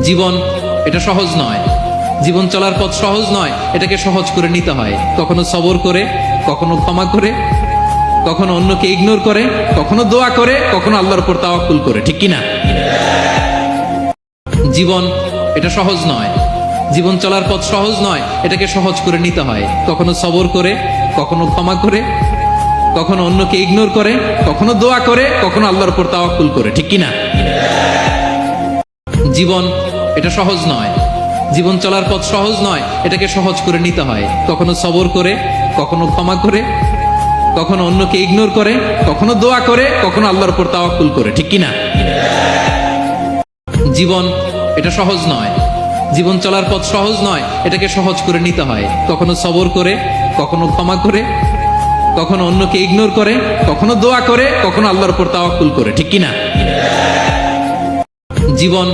জীবন এটা সহজ নয়, জীবন চলার পথ সহজ নয়, এটাকে সহজ করে নিতে হয়। কখনো সবর করে, কখনো ক্ষমা করে, কখনো অন্যকে ইগনোর করে, কখনো দোয়া করে, কখনো আল্লাহর উপর তাওয়াক্কুল করে। ঠিক কিনা? জীবন এটা সহজ নয়, জীবন চলার পথ সহজ নয়, এটাকে সহজ করে নিতে হয়। কখনো সবর করে, কখনো ক্ষমা করে, কখনো অন্যকে ইগনোর করে, কখনো দোয়া করে, কখনো আল্লাহর উপর তাওয়াক্কুল করে। ঠিক কিনা? জীবন এটা সহজ নয়, জীবন চলার পথ সহজ নয়, এটাকে সহজ করে নিতে হয়। কখনো সবর করে, কখনো ক্ষমা করে, কখনো অন্যকে ইগনোর করে, কখনো দোয়া করে, কখনো আল্লাহর উপর তাওয়াক্কুল করে। ঠিক কিনা? জীবন এটা সহজ নয়, জীবন চলার পথ সহজ নয়, এটাকে সহজ করে নিতে হয়। কখনো সবর করে, কখনো ক্ষমা করে, কখনো অন্যকে ইগনোর করে, কখনো দোয়া করে, কখনো আল্লাহর উপর তাওয়াক্কুল করে। ঠিক কিনা? জীবন